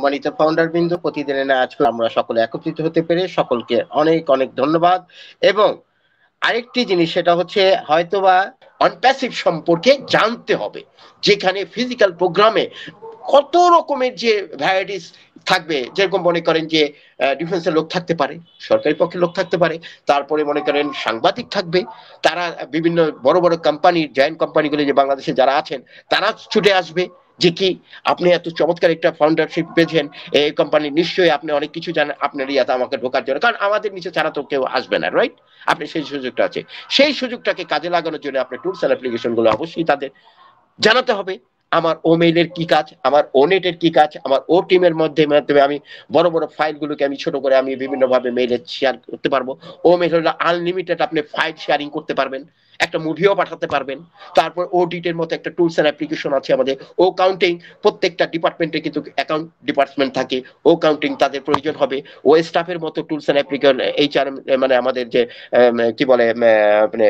সম্মানিত ফাউন্ডার বিন্দু, প্রতিদিনের ন্যায় আজকে আমরা সকলে একত্রিত হতে পেরে সকলকে অনেক অনেক ধন্যবাদ। এবং আরেকটি জিনিস, সেটা হচ্ছে হয়তোবা অনপ্যাসিভ সম্পর্কে জানতে হবে, যেখানে ফিজিক্যাল প্রোগ্রামে কত রকমের যে ভ্যারাইটিস থাকবে। যেরকম মনে করেন যে ডিফেন্সের লোক থাকতে পারে, সরকারি পক্ষের লোক থাকতে পারে, তারপরে মনে করেন সাংবাদিক থাকবে, তারা বিভিন্ন বড় বড় কোম্পানির জয়েন্ট কোম্পানিগুলি যে বাংলাদেশে যারা আছেন তারা ছুটে আসবে যে কি আপনি এত চমৎকার একটা ফাউন্ডারশিপ পেয়েছেন এই কোম্পানি, নিশ্চয়ই আপনি অনেক কিছু জানেন, আপনার ইয়াতে আমাকে ঢোকার জন্য, কারণ আমাদের নিচে ছাড়া তো কেউ আসবে না, রাইট? আপনি সেই সুযোগটা আছে, সেই সুযোগটাকে কাজে লাগানোর জন্য আপনি টুলস এন্ড অ্যাপ্লিকেশন গুলো অবশ্যই তাদের জানাতে হবে। আমার ও মেইলের কি কাজ, আমার ও নেটের কি কাজ, আমার ও টিমের মাধ্যমে আমি বড় বড় ফাইলগুলোকে আমি ছোট করে আমি বিভিন্ন ভাবে মেইলে শেয়ার করতে পারবো। ও মেইল হলো আনলিমিটেড, আপনি ফাইল শেয়ারিং করতে পারবেন, একটা মুভিও পাঠাতে পারবেন। তারপর ওডিটের মতো একটা টুলস এন্ড অ্যাপ্লিকেশন আছে আমাদের। ও কাউন্টিং, প্রত্যেকটা ডিপার্টমেন্টে কিন্তু অ্যাকাউন্ট ডিপার্টমেন্ট থাকে, ও কাউন্টিং তাদের প্রয়োজন হবে। ও স্টাফের মতো টুলস এন্ড অ্যাপ্লিকেশন, এইচআর মানে আমাদের যে কি বলে মানে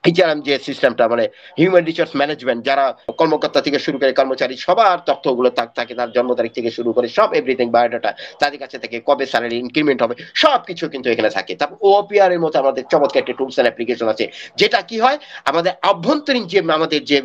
এইচআরএম যে সিস্টেমটা, মানে হিউম্যান রিসোর্স ম্যানেজমেন্ট, যারা কর্মকর্তা থেকে শুরু করে কর্মচারী সবার তথ্যগুলো থাকে, তার জন্ম তারিখ থেকে শুরু করে সব এভরিথিং, বায়োডাটা, তাদের কাছে থেকে কবে স্যালারি ইনক্রিমেন্ট হবে, সবকিছু কিন্তু এখানে থাকে। তারপর ওপিআর এর মতো আমাদের চমৎকার একটা টুলস এন্ড অ্যাপ্লিকেশন আছে, যেটা কি হয় আমাদের আভ্যন্তরীণ যে আমাদের যে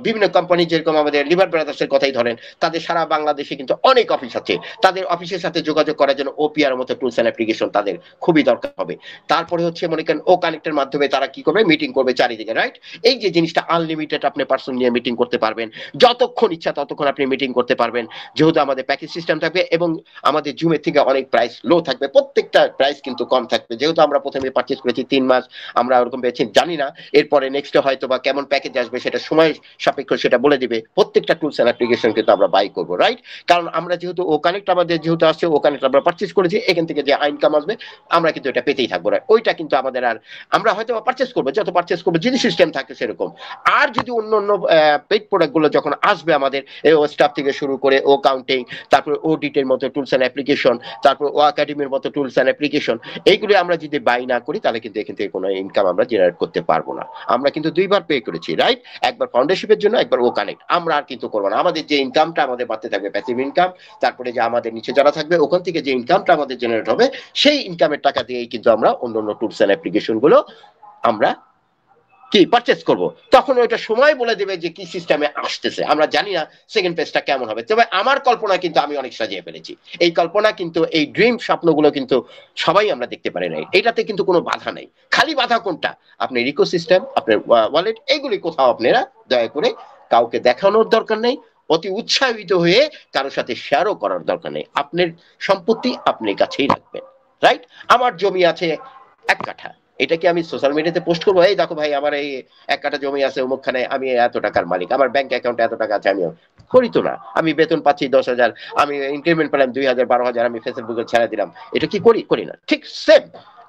বিভিন্ন কোম্পানি, যেরকম আমাদের লিভার ব্রাদার্সের কথাই ধরেন, তাদের সারা বাংলাদেশে কিন্তু অনেক অফিস আছে, তাদের অফিসের সাথে যোগাযোগ করার জন্য ওপিআর মতো টুলস এন্ড অ্যাপ্লিকেশন তাদের খুবই দরকার হবে। তারপরে হচ্ছে মনে করেন ও কানেক্টের মাধ্যমে তারা কি করবে, মিটিং করবে চারিদিকে, রাইট? এই যে জিনিসটা আনলিমিটেড, আপনি পার্সন নিয়ে মিটিং করতে পারবেন, যতক্ষণ ইচ্ছা ততক্ষণ আপনি মিটিং করতে পারবেন, যেহেতু আমাদের প্যাকেজ সিস্টেম থাকবে এবং আমাদের জুমের থেকে অনেক প্রাইস লো থাকবে, প্রত্যেকটা প্রাইস কিন্তু কম থাকবে, যেহেতু আমরা প্রথমে পারচেজ করেছি 3 মাস, আমরা ওরকম পেয়েছি জানি না, এরপরে নেক্সট হয়তো বা কেমন প্যাকেজ আসবে সেটা সময় সাপেক্ষ, সেটা বলে দিবে। প্রত্যেকটা টুলস এন্ড অ্যাপ্লিকেশন কিন্তু আমরা বাই করবো, রাইট? কারণ আমরা যেহেতু ও কানেক্ট আমাদের যেহেতু আসছে, ও কানেক্ট আমরা পারচেজ করেছি, এখান থেকে যে ইনকাম আসবে আমরা কিন্তু এটা পেতেই থাকবো, ওইটা কিন্তু আমাদের আর আমরা হয়তো পারচেজ করবো, যত পারচেজ করবো যদি সিস্টেম থাকে সেরকম। আর যদি অন্য অন্য পেইড প্রোডাক্ট গুলো যখন আসবে আমাদের, ও স্টাফ থেকে শুরু করে ও কাউন্টিং, তারপর ওডিটের মতো টুলস এন্ড অ্যাপ্লিকেশন, তারপর ও একাডেমির মতো টুলস এন্ড অ্যাপ্লিকেশন, এইগুলো আমরা যদি বাই না করি তাহলে কিন্তু এখান থেকে কোনো ইনকাম আমরা জেনারেট করতে পারবো না। আমরা কিন্তু দুইবার পে করেছি, রাইট? একবার ফাউন্ডারশিপের জন্য, একবার ও কানেক্ট। আমরা আর কিন্তু করবো না, আমাদের যে ইনকামটা আমাদের বাড়তে থাকবে প্যাসিভ ইনকাম, তারপরে যে আমাদের নিচে যারা থাকবে ওখান থেকে যে ইনকামটা আমাদের জেনারেট হবে, সেই ইনকামের টাকা দিয়েই কিন্তু আমরা অন্য অন্য টুলস এন্ড অ্যাপ্লিকেশন গুলো আমরা কি পারচেজ করব। তখন ওইটা সময় বলে দেবে যে কি সিস্টেমে আসতেছে, আমরা জানি না সেকেন্ড পেজটা কেমন হবে, তবে আমার কল্পনা কিন্তু আমি অনেক সাজিয়ে ফেলেছি। এই কল্পনা কিন্তু, এই ড্রিম স্বপ্নগুলো কিন্তু সবাই আমরা দেখতে পারি নাই, এটাতে কিন্তু কোনো বাধা নেই। খালি বাধা কোনটা? আপনার ইকোসিস্টেম, আপনার ওয়ালেট, এইগুলি কোথাও আপনারা দয়া করে কাউকে দেখানোর দরকার নেই, অতি উৎসাহিত হয়ে কারোর সাথে শেয়ারও করার দরকার নেই। আপনার সম্পত্তি আপনি কাছেই রাখবেন, রাইট? আমার জমি আছে 1 কাঠা, এটা কি আমি সোশ্যাল মিডিয়াতে পোস্ট করবো, এই দেখো ভাই আমার এই 1 কাঠা জমি আছে অমুকখানে, আমি এত টাকার মালিক, আমার ব্যাংক অ্যাকাউন্টে এত টাকা আছে? আমিও করি তো না। আমি বেতন পাচ্ছি 10,000, আমি ইনক্রিমেন্ট পেলাম 2,000, 12,000, আমি ফেসবুকে ছেড়ে দিলাম, এটা কি করি না? ঠিক সেম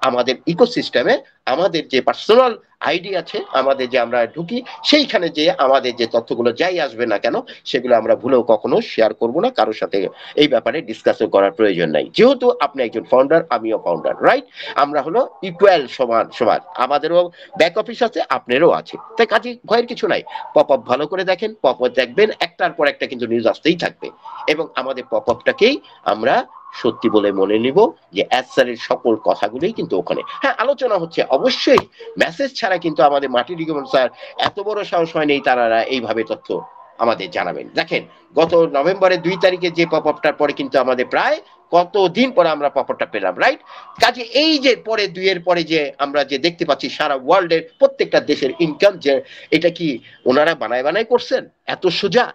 আমাদের ইকোসিস্টেমে আমাদের যে পার্সোনাল আইডি আছে, আমাদের যে আমরা ঢুকি, সেইখানে যে আমাদের যে তথ্যগুলো যাই আসবে না কেন, সেগুলো আমরা ভুলেও কখনো শেয়ার করব না কারোর সাথে। এই ব্যাপারে ডিসকাসও করার প্রয়োজন নাই, যেহেতু আপনি একজন ফাউন্ডার, আমিও ফাউন্ডার, রাইট? আমরা হলো ইকুয়াল, সমান সমান, আমাদেরও ব্যাক অফিস আছে, আপনারও আছে, তাই কাজে ভয়ের কিছু নাই। পপ আপ ভালো করে দেখেন, পপ আপ দেখবেন একটার পর একটা কিন্তু নিউজ আসতেই থাকবে, এবং আমাদের পপ আপটাকেই আমরা সত্যি বলে মনে নিব যে স্যারের সকল কথাগুলোই কিন্তু ওখানে হ্যাঁ আলোচনা হচ্ছে। অবশ্যই মেসেজ ছাড়া কিন্তু আমাদের মাটির রিকমেন্ড স্যার এত বড় সাহস হয় নেই তারা এইভাবে তথ্য আমাদের জানাবেন। দেখেন গত নভেম্বরের 2 তারিখে যে পপ আপটার পরে কিন্তু আমাদের প্রায় কতদিন পরে আমরা পপটা পেলাম, রাইট? কাজে এই যে পরে 2 এর পরে যে আমরা যে দেখতে পাচ্ছি সারা ওয়ার্ল্ডের প্রত্যেকটা দেশের ইনকাম, যে এটা কি ওনারা বানায় করছেন এত সোজা?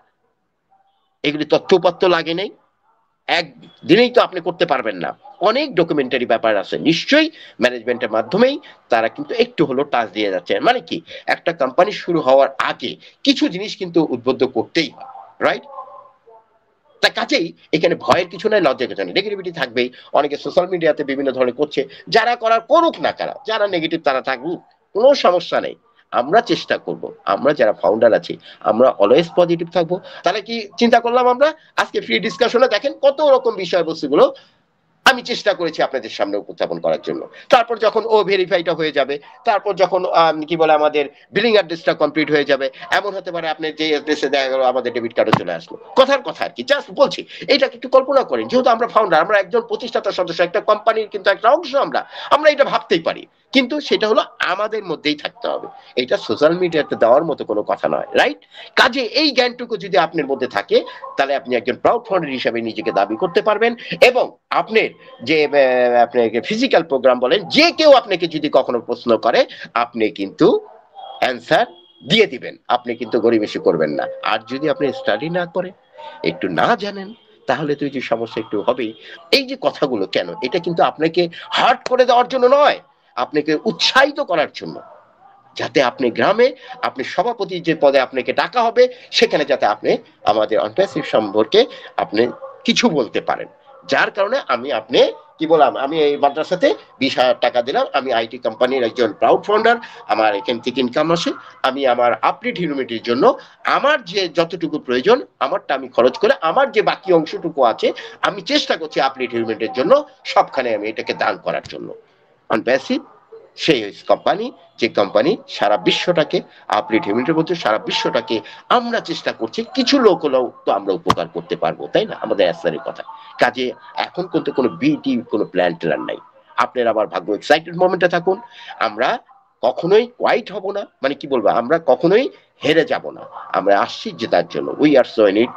এগুলি তথ্যপত্র লাগে নেই, একদিনেই তো আপনি করতে পারবেন না, অনেক ডকুমেন্টারি ব্যাপার আছে, নিশ্চয়ই ম্যানেজমেন্টের মাধ্যমেই তারা কিন্তু একটু হলো টাচ দিয়ে যাচ্ছে। মানে কি, একটা কোম্পানি শুরু হওয়ার আগে কিছু জিনিস কিন্তু উদ্বুদ্ধ করতেই হয়, রাইট? তা কাজেই এখানে ভয়ের কিছু নাই, লজ্জার কিছু নেই। নেগেটিভিটি থাকবেই, অনেকে সোশ্যাল মিডিয়াতে বিভিন্ন ধরনের করছে, যারা করার করুক না, কারা যারা নেগেটিভ তারা থাকুক, কোনো সমস্যা নেই। আমরা চেষ্টা করব, আমরা যারা ফাউন্ডার আছি আমরা অলওয়েজ পজিটিভ থাকবো। তাহলে কি চিন্তা করলাম আমরা আজকে ফ্রি ডিসকাশনে, দেখেন কত রকম বিষয়বস্তুগুলো আমি চেষ্টা করেছি আপনাদের সামনে উপস্থাপন করার জন্য। তারপর যখন ও ভেরিফাইটা হয়ে যাবে, তারপর যখন কি বলে আমাদের বিলিং অ্যাড্রেসটা কমপ্লিট হয়ে যাবে, এমন হতে পারে আপনার যে অ্যাড্রেসে দেখা গেল আমাদের ডেবিট কার্ডও চলে আসলো। কথার কথা আর কি, জাস্ট বলছি। এইটাকে একটু কল্পনা করেন, যেহেতু আমরা ফাউন্ডার, আমরা একজন প্রতিষ্ঠাতা সদস্য, একটা কোম্পানির কিন্তু একটা অংশ, আমরা এটা ভাবতেই পারি, কিন্তু সেটা হলো আমাদের মধ্যেই থাকতে হবে। এটা সোশ্যাল মিডিয়াতে দেওয়ার মতো কোনো কথা নয়, রাইট? কাজে এই জ্ঞানটুকু যদি আপনার মধ্যে থাকে, তাহলে আপনি একজন প্রাউড ফাউন্ডার হিসেবে নিজেকে দাবি করতে পারবেন। এবং আপনার যে আপনাকে ফিজিক্যাল প্রোগ্রাম বলেন, যে কেউ আপনাকে যদি কখনো প্রশ্ন করে, আপনি কিন্তু অ্যান্সার দিয়ে দিবেন, আপনি কিন্তু গরিবেশি করবেন না। আর যদি আপনি স্টাডি না করে, একটু না জানেন, তাহলে তো এই যে সমস্যা একটু হবেই। এই যে কথাগুলো কেন, এটা কিন্তু আপনাকে হার্ট করে দেওয়ার জন্য নয়, আপনাকে উৎসাহিত করার জন্য, যাতে আপনি গ্রামে আপনি সভাপতি যে পদে আপনাকে ডাকা হবে, সেখানে যাতে আপনি আমাদের অনপ্যাসিভ সম্পর্কে আপনি কিছু বলতে পারেন। যার কারণে আপনি কি বললাম, আমি এই মাদ্রাসাতে 20,000 টাকা দিলাম, আমি আইটি কোম্পানির একজন প্রাউড ফাউন্ডার, আমার এখান থেকে ইনকাম আসে, আমি আমার আপডেট হিউম্যানিটির জন্য আমার যে যতটুকু প্রয়োজন, আমারটা আমি খরচ করে আমার যে বাকি অংশটুকু আছে, আমি চেষ্টা করছি আপডেট হিউম্যানিটির জন্য সবখানে আমি এটাকে দান করার জন্য। অনপ্যাসিভ সেই কোম্পানি, যে কোম্পানি সারা বিশ্বটাকে, আপডেট হিউম্যানিটির মধ্যে সারা বিশ্বটাকে আমরা চেষ্টা করছি, কিছু লোক হলেও তো আমরা উপকার করতে পারবো, তাই না? আমাদের অ্যাসারের কথা। কাজে এখন কিন্তু কোনো বিটি কোনো প্ল্যান ট্যান নাই। আপনার আবার ভাগ্য এক্সাইটেড মোমেন্টে থাকুন। আমরা কখনোই কোয়াইট হব না, মানে কি বলবো, আমরা কখনোই হেরে যাব না। আমরা আসছি জেতার জন্য। We are so in it.